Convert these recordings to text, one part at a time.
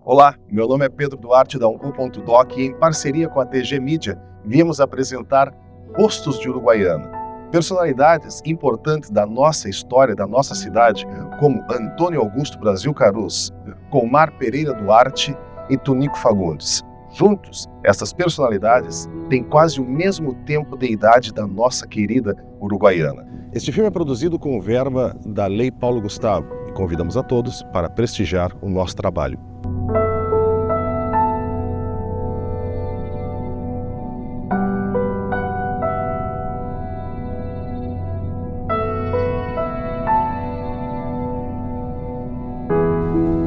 Olá, meu nome é Pedro Duarte da Umbu.doc e em parceria com a TG Mídia viemos apresentar Rostos de Uruguaiana. Personalidades importantes da nossa história, da nossa cidade, como Antônio Augusto Brasil Carus, Comar Pereira Duarte e Tunico Fagundes. Juntos, essas personalidades têm quase o mesmo tempo de idade da nossa querida Uruguaiana. Este filme é produzido com verba da Lei Paulo Gustavo e convidamos a todos para prestigiar o nosso trabalho.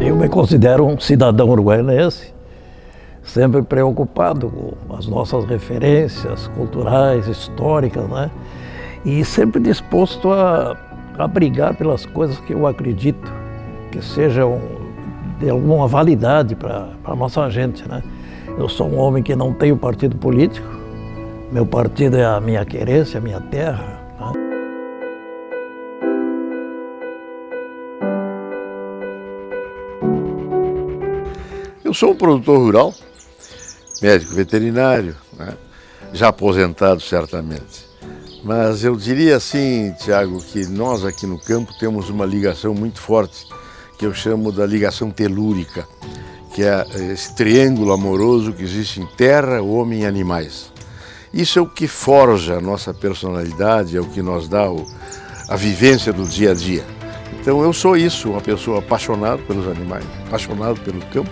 Eu me considero um cidadão uruguaianense, sempre preocupado com as nossas referências culturais, históricas, né? E sempre disposto a brigar pelas coisas que eu acredito que sejam de alguma validade para a nossa gente, né? Eu sou um homem que não tenho partido político, meu partido é a minha querência, a minha terra, né? Eu sou um produtor rural, médico veterinário, né? Já aposentado certamente. Mas eu diria assim, Tiago, que nós aqui no campo temos uma ligação muito forte, que eu chamo da ligação telúrica, que é esse triângulo amoroso que existe em terra, homem e animais. Isso é o que forja a nossa personalidade, é o que nos dá a vivência do dia a dia. Então eu sou isso, uma pessoa apaixonada pelos animais, apaixonado pelo campo.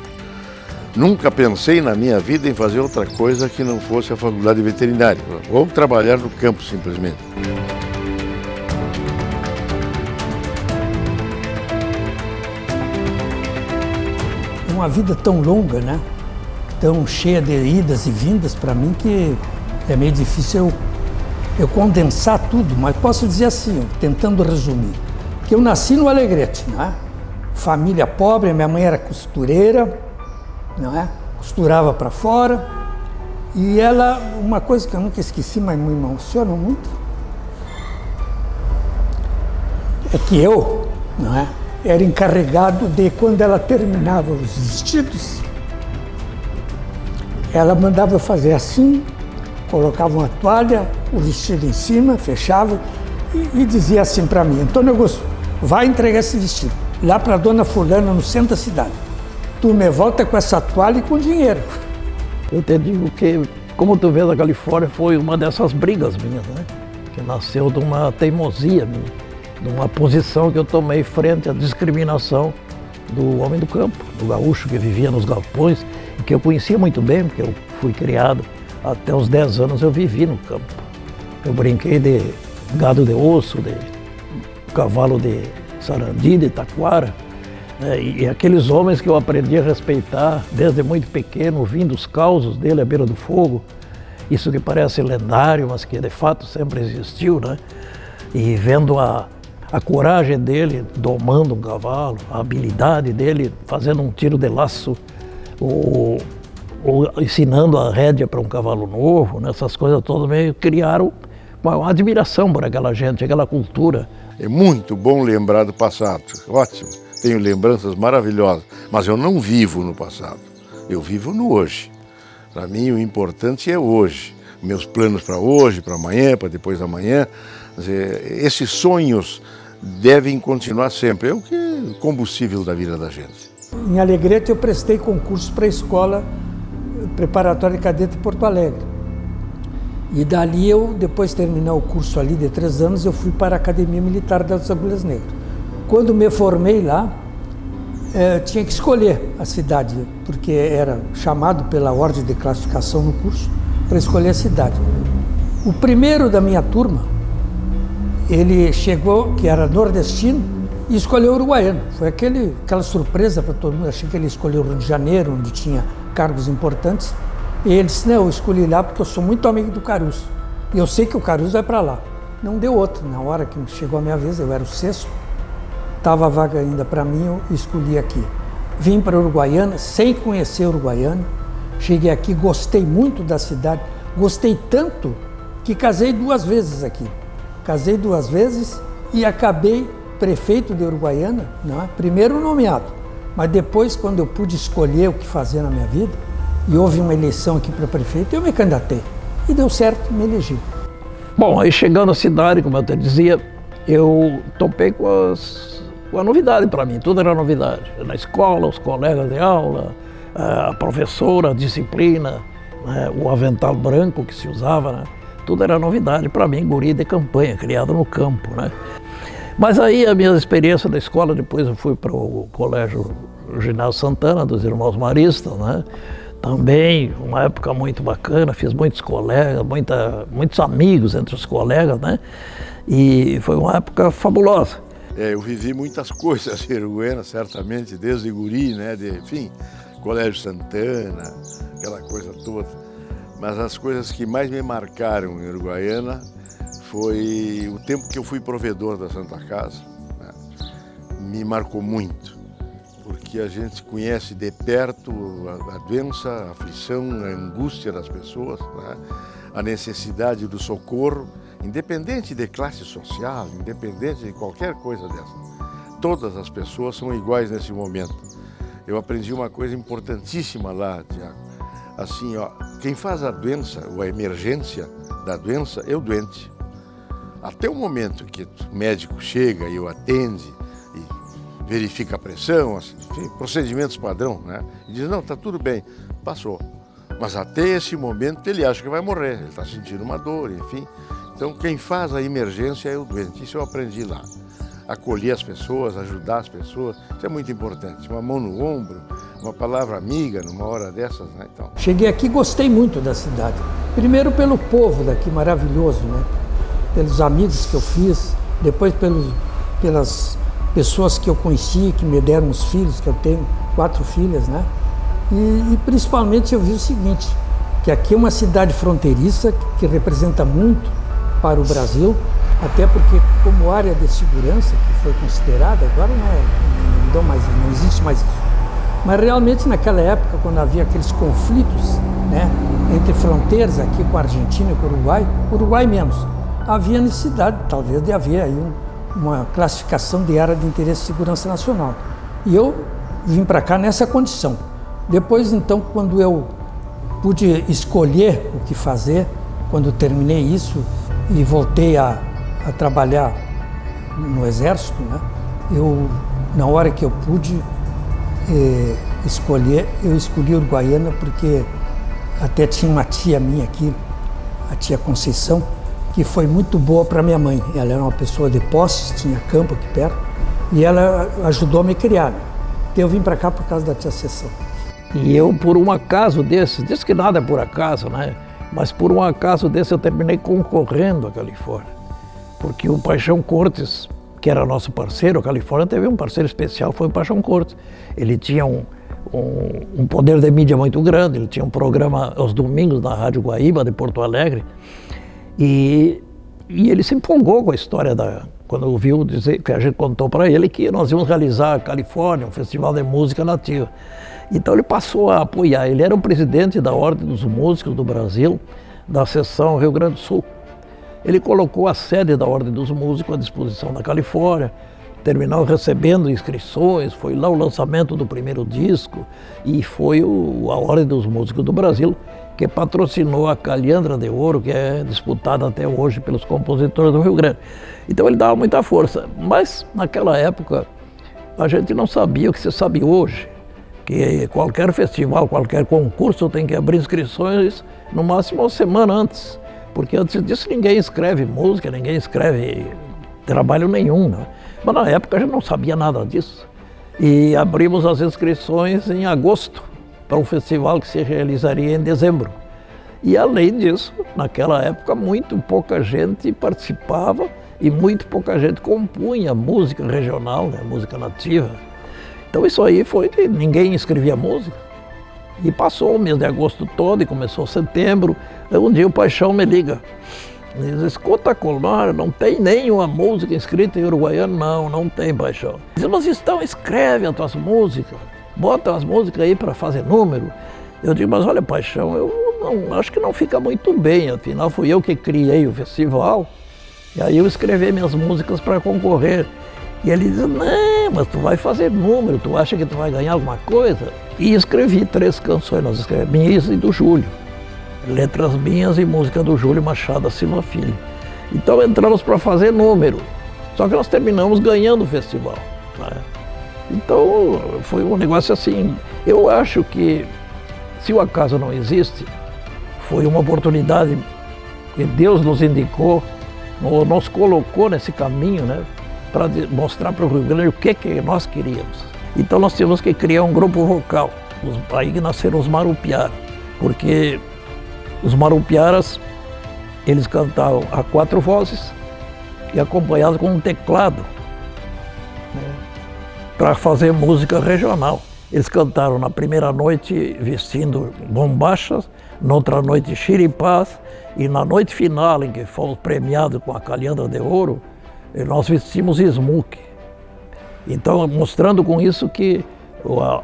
Nunca pensei na minha vida em fazer outra coisa que não fosse a faculdade de veterinária, ou trabalhar no campo simplesmente. Uma vida tão longa, né? Tão cheia de idas e vindas, para mim que é meio difícil eu condensar tudo, mas posso dizer assim, tentando resumir, que eu nasci no Alegrete, né? Família pobre, minha mãe era costureira, não é? Costurava para fora, e ela, uma coisa que eu nunca esqueci, mas me emociona muito, é que eu, não é? Era encarregado de, quando ela terminava os vestidos, ela mandava eu fazer assim, colocava uma toalha, o vestido em cima, fechava e dizia assim para mim: Antônio Augusto, vai entregar esse vestido lá para a dona fulana no centro da cidade. Tu me volta com essa toalha e com dinheiro. Eu te digo que, como tu vês, a Califórnia foi uma dessas brigas minhas, né? Que nasceu de uma teimosia minha, de uma posição que eu tomei frente à discriminação do homem do campo, do gaúcho que vivia nos galpões, e que eu conhecia muito bem, porque eu fui criado, até os 10 anos eu vivi no campo. Eu brinquei de gado de osso, de cavalo de sarandi, de taquara, e aqueles homens que eu aprendi a respeitar desde muito pequeno, ouvindo os causos dele à beira do fogo, isso que parece lendário, mas que de fato sempre existiu, né? E vendo a coragem dele domando um cavalo, a habilidade dele fazendo um tiro de laço, ou ensinando a rédea para um cavalo novo, né? Essas coisas todas meio criaram uma admiração por aquela gente, aquela cultura. É muito bom lembrar do passado, ótimo. Tenho lembranças maravilhosas, mas eu não vivo no passado, eu vivo no hoje. Para mim o importante é hoje, meus planos para hoje, para amanhã, para depois da manhã. Esses sonhos devem continuar sempre, é o combustível da vida da gente. Em Alegrete eu prestei concurso para a escola preparatória de cadete de Porto Alegre. E dali eu, depois de terminar o curso ali de 3 anos, eu fui para a Academia Militar das Agulhas Negras. Quando me formei lá, tinha que escolher a cidade, porque era chamado pela ordem de classificação no curso para escolher a cidade. O primeiro da minha turma, ele chegou, que era nordestino, e escolheu Uruguaiana. Foi aquela surpresa para todo mundo. Achei que ele escolheu o Rio de Janeiro, onde tinha cargos importantes. E ele disse: não, eu escolhi lá porque eu sou muito amigo do Caruso. E eu sei que o Caruso vai para lá. Não deu outro. Na hora que chegou a minha vez, eu era o 6º. Estava a vaga ainda para mim, eu escolhi aqui. Vim para Uruguaiana, sem conhecer Uruguaiana. Cheguei aqui, gostei muito da cidade. Gostei tanto que casei 2 vezes aqui. Casei 2 vezes e acabei prefeito de Uruguaiana, não é? Primeiro nomeado. Mas depois, quando eu pude escolher o que fazer na minha vida, e houve uma eleição aqui para prefeito, eu me candidatei. E deu certo, me elegi. Bom, aí chegando à cidade, como eu te dizia, eu topei com a novidade para mim, tudo era novidade. Na escola, os colegas de aula, a professora, a disciplina, né, o avental branco que se usava, né, tudo era novidade para mim, guri de campanha, criado no campo, né. Mas aí a minha experiência da escola, depois eu fui para o colégio Ginásio Santana, dos Irmãos Maristas, né. Também uma época muito bacana, fiz muitos colegas, muitos amigos entre os colegas, né? E foi uma época fabulosa. Eu vivi muitas coisas em Uruguaiana, certamente, desde guri, né? Enfim, Colégio Santana, aquela coisa toda. Mas as coisas que mais me marcaram em Uruguaiana foi o tempo que eu fui provedor da Santa Casa, né? Me marcou muito. Porque a gente conhece de perto a doença, a aflição, a angústia das pessoas, né? A necessidade do socorro, independente de classe social, independente de qualquer coisa dessa. Todas as pessoas são iguais nesse momento. Eu aprendi uma coisa importantíssima lá, Tiago. Assim, ó, quem faz a doença, ou a emergência da doença, é o doente. Até o momento que o médico chega e o atende, verifica a pressão, enfim, procedimentos padrão, né? E diz, não, está tudo bem, passou. Mas até esse momento ele acha que vai morrer, ele está sentindo uma dor, enfim. Então quem faz a emergência é o doente, isso eu aprendi lá. Acolher as pessoas, ajudar as pessoas, isso é muito importante. Uma mão no ombro, uma palavra amiga numa hora dessas, né? Então... Cheguei aqui e gostei muito da cidade. Primeiro pelo povo daqui, maravilhoso, né? Pelos amigos que eu fiz, depois pelas pessoas que eu conheci, que me deram os filhos, que eu tenho 4 filhas, né? E principalmente eu vi o seguinte, que aqui é uma cidade fronteiriça que representa muito para o Brasil, até porque como área de segurança que foi considerada, agora não existe mais isso. Mas realmente naquela época, quando havia aqueles conflitos, né, entre fronteiras aqui com a Argentina e com o Uruguai menos, havia necessidade talvez de haver aí uma classificação de área de interesse de segurança nacional. E eu vim para cá nessa condição. Depois, então, quando eu pude escolher o que fazer, quando terminei isso e voltei a trabalhar no Exército, né, na hora que eu pude escolher, eu escolhi Uruguaiana porque até tinha uma tia minha aqui, a tia Conceição, que foi muito boa para minha mãe. Ela era uma pessoa de Poços, tinha campo aqui perto, e ela ajudou a me criar. Então eu vim para cá por causa da tia Sessão. E eu, por um acaso desse, diz que nada é por acaso, né? Mas por um acaso desse eu terminei concorrendo à Califórnia. Porque o Paixão Cortes, que era nosso parceiro, a Califórnia teve um parceiro especial, foi o Paixão Cortes. Ele tinha um poder de mídia muito grande, ele tinha um programa aos domingos na Rádio Guaíba de Porto Alegre, e ele se empolgou com a história quando ouviu dizer, que a gente contou para ele que nós íamos realizar a Califórnia, um festival de música nativa. Então ele passou a apoiar, ele era o presidente da Ordem dos Músicos do Brasil, da seção Rio Grande do Sul. Ele colocou a sede da Ordem dos Músicos à disposição da Califórnia, terminou recebendo inscrições, foi lá o lançamento do primeiro disco e foi a Ordem dos Músicos do Brasil que patrocinou a Calhandra de Ouro, que é disputada até hoje pelos compositores do Rio Grande. Então ele dava muita força, mas naquela época a gente não sabia o que se sabe hoje, que qualquer festival, qualquer concurso tem que abrir inscrições no máximo uma semana antes, porque antes disso ninguém escreve música, ninguém escreve trabalho nenhum, né? Mas na época a gente não sabia nada disso. E abrimos as inscrições em agosto para um festival que se realizaria em dezembro. E além disso, naquela época muito pouca gente participava e muito pouca gente compunha música regional, né? Música nativa. Então isso aí foi que ninguém escrevia música. E passou o mês de agosto todo e começou setembro. Um dia o Paixão me liga. Ele diz, escuta, Colmar, não tem nenhuma música escrita em uruguaiano? Não tem, Paixão. Diz, mas então escreve as tuas músicas, bota as músicas aí para fazer número. Eu digo, mas olha, Paixão, eu acho que não fica muito bem, afinal fui eu que criei o festival, e aí eu escrevi minhas músicas para concorrer. E ele diz, não, mas tu vai fazer número, tu acha que tu vai ganhar alguma coisa? E escrevi 3 canções, nós escrevemos, minhas e do Júlio. Letras minhas e música do Júlio Machado da Silva Filho. Então entramos para fazer número, só que nós terminamos ganhando o festival, né? Então foi um negócio assim. Eu acho que, se o acaso não existe, foi uma oportunidade que Deus nos indicou, nos colocou nesse caminho, né, para mostrar para o Rio Grande o que nós queríamos. Então nós tínhamos que criar um grupo vocal, aí que nasceram os Marupiara, porque os Marupiaras, eles cantavam a 4 vozes e acompanhados com um teclado, né, para fazer música regional. Eles cantaram na primeira noite vestindo bombachas, na outra noite xiripás, e na noite final, em que fomos premiados com a Calhandra de Ouro, nós vestimos smoke. Então, mostrando com isso que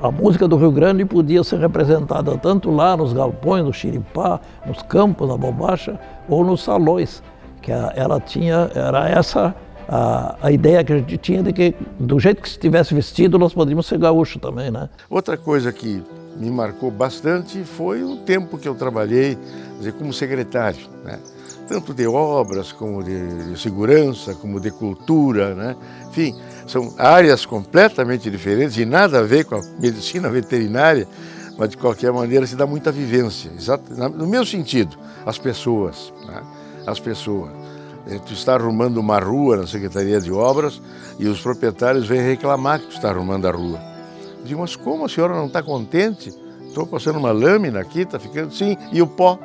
a música do Rio Grande podia ser representada tanto lá nos galpões do xiripá, nos campos da bombacha, ou nos salões, que era essa a ideia que a gente tinha de que, do jeito que estivesse vestido, nós podíamos ser gaúcho também, né? Outra coisa que me marcou bastante foi o tempo que eu trabalhei, quer dizer, como secretário, né? Tanto de obras, como de segurança, como de cultura, né? Enfim, são áreas completamente diferentes e nada a ver com a medicina veterinária, mas de qualquer maneira se dá muita vivência, no meu sentido, as pessoas, né? As pessoas. Tu está arrumando uma rua na Secretaria de Obras e os proprietários vêm reclamar que tu está arrumando a rua. Eu digo, mas como a senhora não está contente? Estou passando uma lâmina aqui, está ficando assim, e o pó?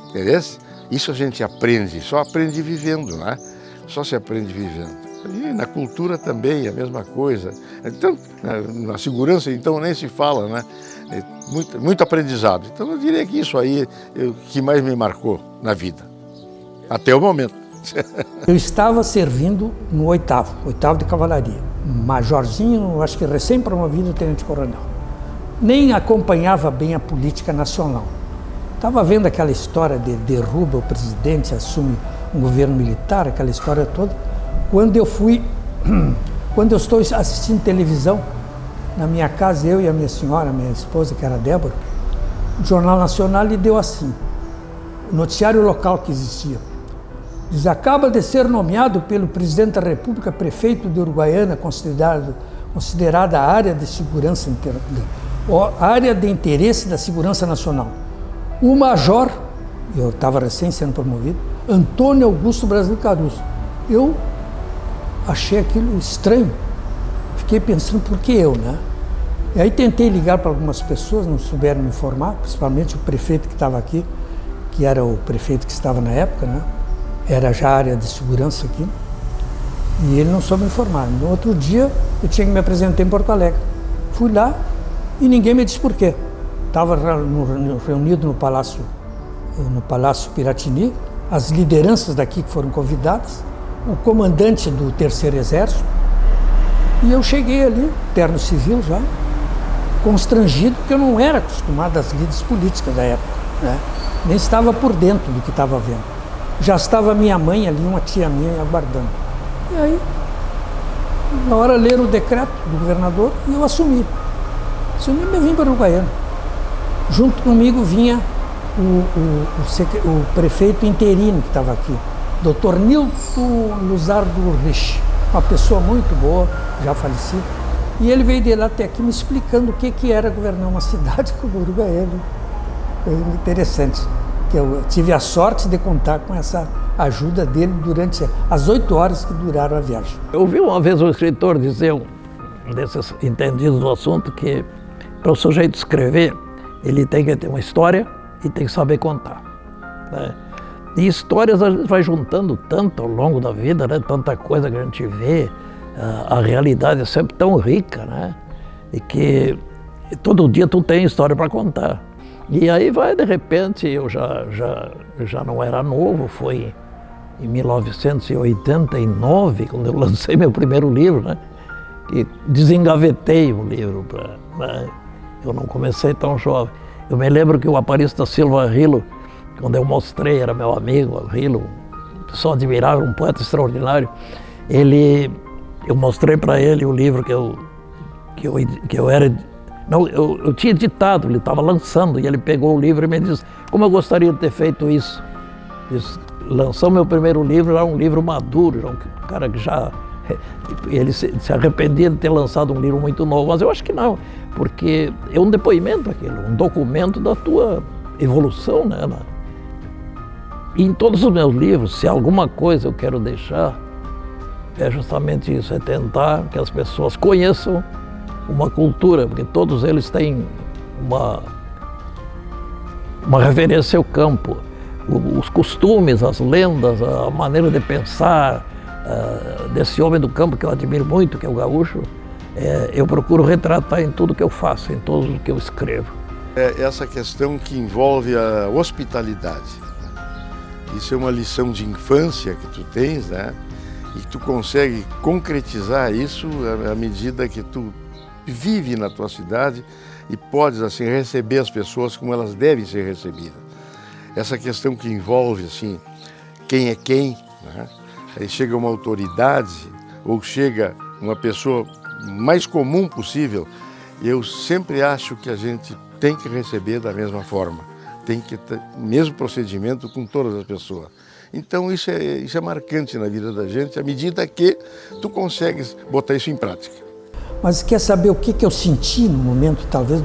Entendeu? Isso a gente aprende, só aprende vivendo, né? Só se aprende vivendo. E na cultura também, a mesma coisa. Então, na segurança, então, nem se fala, né? É muito aprendizado. Então, eu diria que isso aí é o que mais me marcou na vida. Até o momento. Eu estava servindo no 8º de cavalaria. Majorzinho, acho que recém-promovido tenente-coronel. Nem acompanhava bem a política nacional. Estava vendo aquela história de derruba o presidente, assume um governo militar, aquela história toda. Quando eu estou assistindo televisão, na minha casa, eu e a minha senhora, minha esposa, que era Débora, o Jornal Nacional lhe deu assim, o noticiário local que existia. Diz, acaba de ser nomeado pelo presidente da República prefeito de Uruguaiana, considerada a área de segurança, área de interesse da segurança nacional. O major, eu estava recém sendo promovido, Antônio Augusto Brasil Caruso. Eu achei aquilo estranho, fiquei pensando por que eu, né? E aí tentei ligar para algumas pessoas, não souberam me informar, principalmente o prefeito que estava aqui, que era o prefeito que estava na época, né? Era já a área de segurança aqui, e ele não soube me informar. No outro dia, eu tinha que me apresentar em Porto Alegre. Fui lá e ninguém me disse por quê. Estava reunido no Palácio Piratini, as lideranças daqui que foram convidadas, o comandante do 3º Exército, e eu cheguei ali, terno civil já, constrangido, porque eu não era acostumado às lides políticas da época, né? Nem estava por dentro do que estava vendo. Já estava minha mãe ali, uma tia minha, aguardando. E aí, na hora leram o decreto do governador e eu assumi. Assumi e vim para o Uruguaiana. Junto comigo vinha o prefeito interino que estava aqui, Dr. Nilton Luzardo Rich, uma pessoa muito boa, já falecida. E ele veio de lá até aqui me explicando o que era governar uma cidade como Uruguaiana. Foi interessante. Que eu tive a sorte de contar com essa ajuda dele durante as 8 horas que duraram a viagem. Eu ouvi uma vez um escritor dizer, um desses entendidos do assunto, que para o sujeito escrever, ele tem que ter uma história e tem que saber contar, né? E histórias a gente vai juntando tanto ao longo da vida, né? Tanta coisa que a gente vê, a realidade é sempre tão rica, né? E que todo dia tu tem história para contar. E aí vai, de repente, eu já não era novo, foi em 1989, quando eu lancei meu primeiro livro, né? E desengavetei o livro, né? Eu não comecei tão jovem. Eu me lembro que o Aparício Silva Rilo, quando eu mostrei, era meu amigo, Rilo, o pessoal admirava, um poeta extraordinário, ele eu mostrei para ele o livro que eu era... Não, eu tinha editado, ele estava lançando, e ele pegou o livro e me disse: como eu gostaria de ter feito isso. Lançou meu primeiro livro, era um livro maduro, era um cara que já... Ele se arrependia de ter lançado um livro muito novo, mas eu acho que não, porque é um depoimento aquilo, um documento da tua evolução, né? E em todos os meus livros, se alguma coisa eu quero deixar, é justamente isso, é tentar que as pessoas conheçam uma cultura, porque todos eles têm uma reverência ao campo, os costumes, as lendas, a maneira de pensar desse homem do campo que eu admiro muito, que é o gaúcho. Eu procuro retratar em tudo que eu faço, em tudo que eu escrevo. É essa questão que envolve a hospitalidade. Isso é uma lição de infância que tu tens, né? E tu consegue concretizar isso à medida que tu vive na tua cidade e podes assim receber as pessoas como elas devem ser recebidas. Essa questão que envolve assim quem é quem, né? Aí chega uma autoridade ou chega uma pessoa mais comum possível, eu sempre acho que a gente tem que receber da mesma forma, tem que ter o mesmo procedimento com todas as pessoas. Então isso é marcante na vida da gente, à medida que tu consegues botar isso em prática. Mas quer saber o que eu senti no momento, talvez,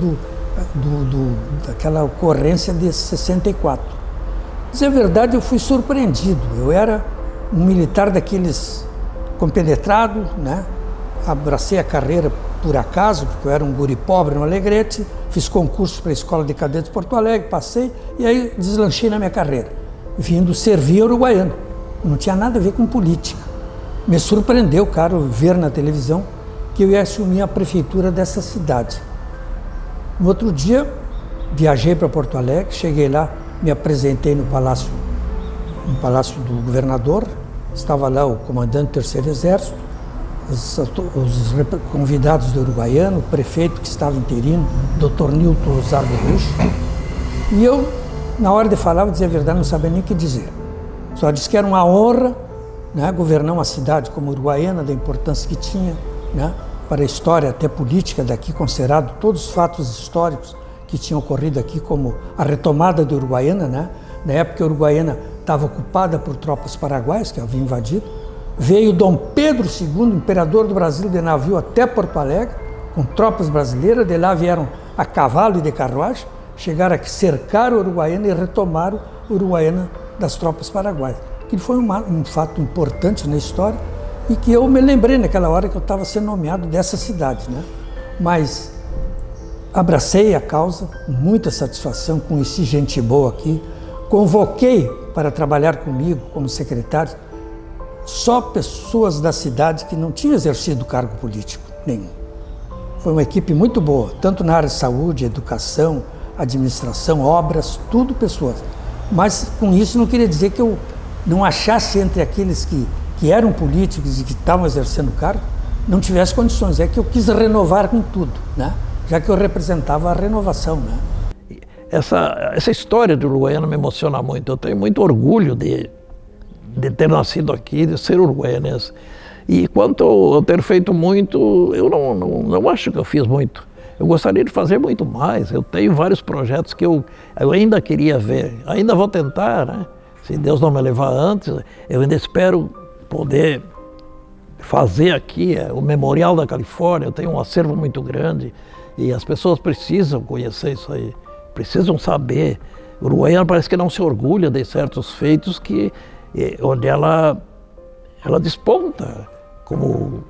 daquela ocorrência de 64? Dizer a verdade, eu fui surpreendido. Eu era um militar daqueles compenetrado, né? Abracei a carreira por acaso, porque eu era um guri pobre no Alegrete, fiz concurso para a Escola de Cadetes de Porto Alegre, passei, e aí deslanchei na minha carreira, vindo servir a Uruguaiana. Não tinha nada a ver com política. Me surpreendeu, cara, ver na televisão que eu ia assumir a prefeitura dessa cidade. No outro dia, viajei para Porto Alegre, cheguei lá, me apresentei no palácio do governador, estava lá o comandante do 3º Exército, os convidados do Uruguaiano, o prefeito que estava interino, Dr. Nilton Rosário Rucho, e eu, na hora de falar, vou dizer a verdade, não sabia nem o que dizer. Só disse que era uma honra, né, governar uma cidade como Uruguaiana, da importância que tinha, né, para a história até política daqui, considerado todos os fatos históricos que tinham ocorrido aqui, como a retomada da Uruguaiana, né? Na época a Uruguaiana estava ocupada por tropas paraguaias que haviam invadido. Veio Dom Pedro II, imperador do Brasil, de navio até Porto Alegre, com tropas brasileiras, de lá vieram a cavalo e de carruagem, chegaram aqui, cercaram a Uruguaiana e retomaram a Uruguaiana das tropas paraguaias. Que foi um fato importante na história e que eu me lembrei naquela hora que eu estava sendo nomeado dessa cidade, né? Mas abracei a causa com muita satisfação, conheci gente boa aqui, convoquei para trabalhar comigo como secretário só pessoas da cidade que não tinham exercido cargo político nenhum. Foi uma equipe muito boa, tanto na área de saúde, educação, administração, obras, tudo pessoas. Mas com isso não queria dizer que eu não achasse entre aqueles que eram políticos e que estavam exercendo cargo, não tivesse condições. É que eu quis renovar com tudo, né? Já que eu representava a renovação, né? Essa história de Uruguaiana me emociona muito. Eu tenho muito orgulho de ter nascido aqui, de ser uruguaianense. E quanto a ter feito muito, eu não acho que eu fiz muito. Eu gostaria de fazer muito mais. Eu tenho vários projetos que eu ainda queria ver. Ainda vou tentar, né? Se Deus não me levar antes, eu ainda espero poder fazer aqui o Memorial da Califórnia. Eu tenho um acervo muito grande e as pessoas precisam conhecer isso aí, precisam saber. Uruguaiana parece que não se orgulha de certos feitos onde ela desponta como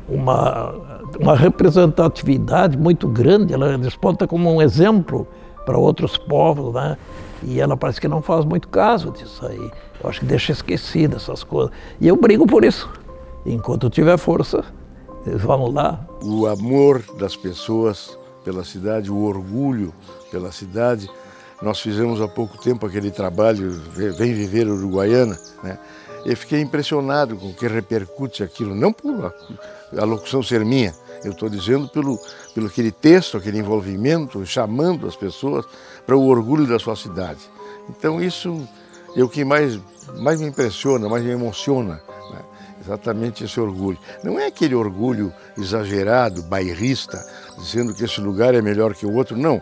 uma representatividade muito grande, ela desponta como um exemplo para outros povos, né? E ela parece que não faz muito caso disso aí. Eu acho que deixa esquecida essas coisas. E eu brigo por isso. Enquanto eu tiver força, vamos lá. O amor das pessoas pela cidade, o orgulho pela cidade. Nós fizemos há pouco tempo aquele trabalho Vem Viver Uruguaiana, né? Eu fiquei impressionado com o que repercute aquilo, não por a locução ser minha, eu estou dizendo pelo aquele texto, aquele envolvimento, chamando as pessoas para o orgulho da sua cidade. Então isso é o que mais me impressiona, mais me emociona, né? exatamente esse orgulho. Não é aquele orgulho exagerado, bairrista, dizendo que esse lugar é melhor que o outro, não.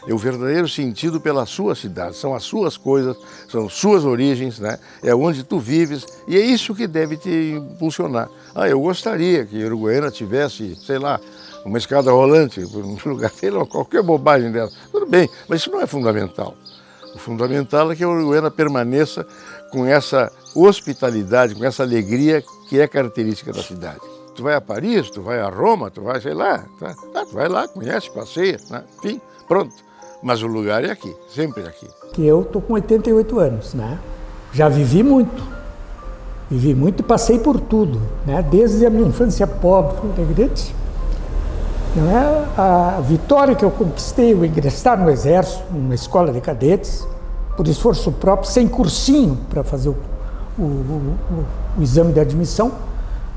É o verdadeiro sentido pela sua cidade, são as suas coisas, são suas origens, né? É onde tu vives e é isso que deve te impulsionar. Eu gostaria que Uruguaiana tivesse, sei lá, uma escada rolante, um lugar, sei lá, qualquer bobagem dela. Tudo bem, mas isso não é fundamental. O fundamental é que a Uruguaiana permaneça com essa hospitalidade, com essa alegria que é característica da cidade. Tu vai a Paris, tu vai a Roma, tu vai, sei lá, tu vai lá, conhece, passeia, né? Enfim, pronto. Mas o lugar é aqui, sempre aqui. Eu estou com 88 anos, né? Já vivi muito e passei por tudo, né? Desde a minha infância pobre, não é? A vitória que eu conquistei, o ingressar no Exército, numa escola de cadetes, por esforço próprio, sem cursinho para fazer o exame de admissão,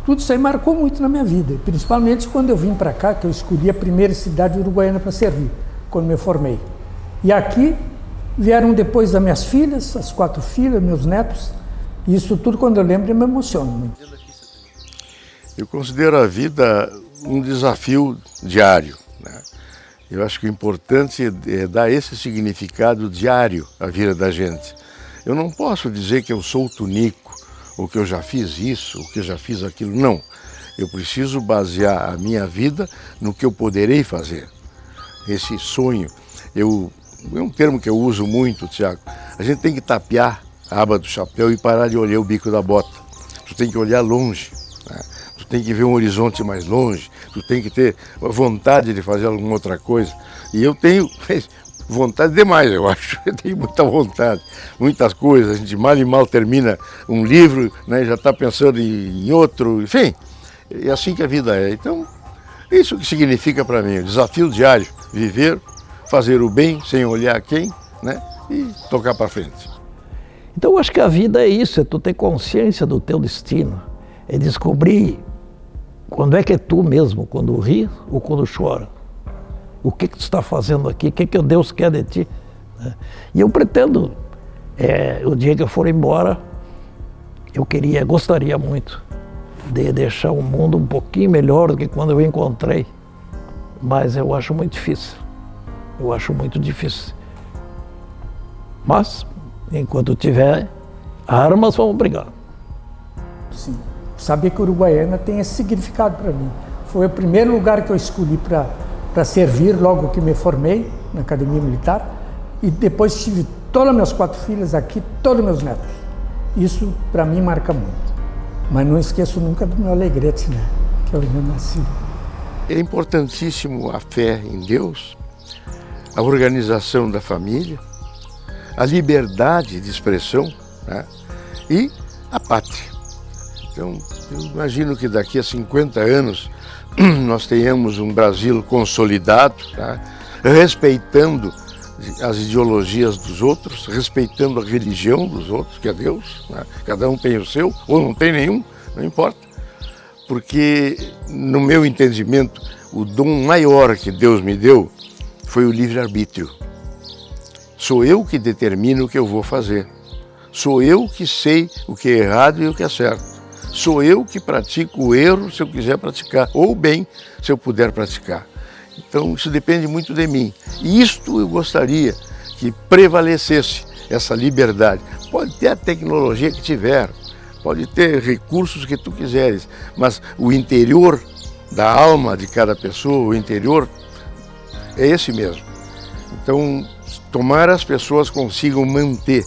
tudo isso aí marcou muito na minha vida, principalmente quando eu vim para cá, que eu escolhi a primeira cidade uruguaiana para servir, quando me formei. E aqui vieram depois as minhas filhas, as 4 filhas, meus netos, e isso tudo quando eu lembro eu me emociono muito. Eu considero a vida um desafio diário, né? Eu acho que o importante é dar esse significado diário à vida da gente. Eu não posso dizer que eu sou o tunico, ou que eu já fiz isso, ou que eu já fiz aquilo, não. Eu preciso basear a minha vida no que eu poderei fazer. Esse sonho, é um termo que eu uso muito, Tiago. A gente tem que tapear a aba do chapéu e parar de olhar o bico da bota. Tu tem que olhar longe, né? Tu tem que ver um horizonte mais longe, tu tem que ter vontade de fazer alguma outra coisa. E eu tenho vontade demais, eu acho. Eu tenho muita vontade, muitas coisas. A gente mal e mal termina um livro, né? Já está pensando em outro, enfim. É assim que a vida é. Então, isso que significa para mim, o desafio diário, viver, fazer o bem sem olhar quem, né? E tocar para frente. Então eu acho que a vida é isso, é tu ter consciência do teu destino, é descobrir quando é que é tu mesmo, quando ri ou quando chora. O que tu está fazendo aqui, o que Deus quer de ti, né? E eu pretendo, o dia que eu for embora, gostaria muito de deixar o mundo um pouquinho melhor do que quando eu encontrei, mas eu acho muito difícil. Eu acho muito difícil. Mas, enquanto tiver armas, vamos brigar. Sim. Saber que Uruguaiana tem esse significado para mim. Foi o primeiro lugar que eu escolhi para servir logo que me formei na Academia Militar. E depois tive todas as minhas 4 filhas aqui, todos meus netos. Isso para mim marca muito. Mas não esqueço nunca do meu Alegrete, né? Que eu nasci. É importantíssimo a fé em Deus, a organização da família, a liberdade de expressão, né? E a pátria. Então, eu imagino que daqui a 50 anos nós tenhamos um Brasil consolidado, tá? Respeitando as ideologias dos outros, respeitando a religião dos outros, que é Deus, né? Cada um tem o seu, ou não tem nenhum, não importa. Porque, no meu entendimento, o dom maior que Deus me deu foi o livre-arbítrio. Sou eu que determino o que eu vou fazer. Sou eu que sei o que é errado e o que é certo. Sou eu que pratico o erro se eu quiser praticar, ou o bem se eu puder praticar. Então isso depende muito de mim. E isto eu gostaria que prevalecesse, essa liberdade. Pode ter a tecnologia que tiver, pode ter recursos que tu quiseres, mas o interior da alma de cada pessoa, o interior é esse mesmo. Então, tomara as pessoas consigam manter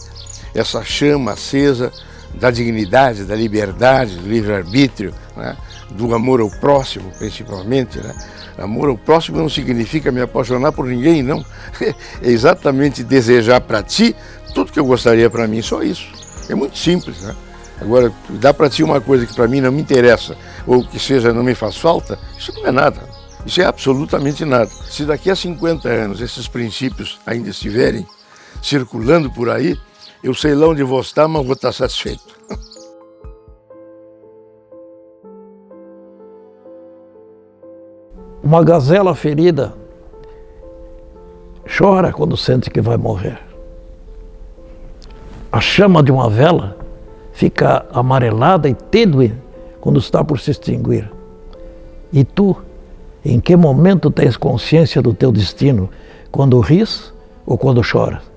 essa chama acesa da dignidade, da liberdade, do livre-arbítrio, né? Do amor ao próximo, principalmente, né? Amor ao próximo não significa me apaixonar por ninguém, não. É exatamente desejar para ti tudo que eu gostaria para mim, só isso. É muito simples, né? Agora, dar para ti uma coisa que para mim não me interessa, ou que seja, não me faz falta, isso não é nada. Isso é absolutamente nada. Se daqui a 50 anos esses princípios ainda estiverem circulando por aí, eu sei lá onde vou estar, mas vou estar satisfeito. Uma gazela ferida chora quando sente que vai morrer. A chama de uma vela fica amarelada e tênue quando está por se extinguir. E tu, em que momento tens consciência do teu destino? Quando ris ou quando choras?